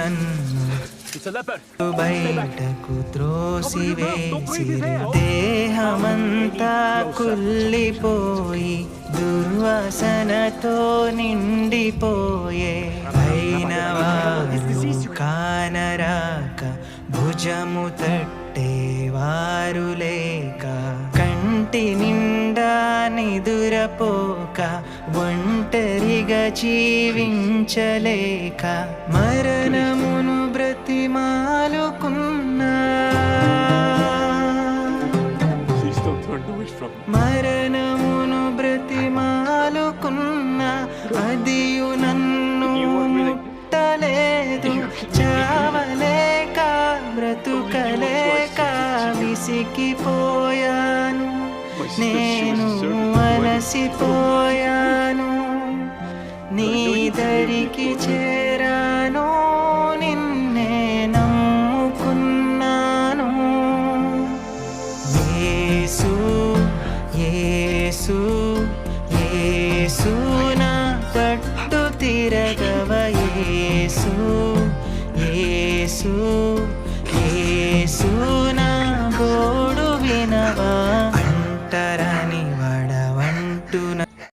నన్ను బయటకు త్రోసివేసిరి. దేహమంతా కుళ్ళిపోయి దుర్వాసనతో నిండిపోయే. అయిన వారు కానరాక భుజము తట్టేవారు లేక, కంటి నిండా నిదురపోక, ఒంటరిగా జీవించలేక, మరణమును బ్రతిమాలుకున్నా, మరణమును బ్రతిమాలుకున్నా, అదియు నన్ను ముట్టలేదు. చావలేక బ్రతుకలేక విసిగిపోయాను, నేను అలసిపోయాను. నీ దరికి చేరాను, నిన్నే నమ్ముకున్నాను. యేసు యేసు యేసు నా తట్టు తిరగవ. యేసు యేసు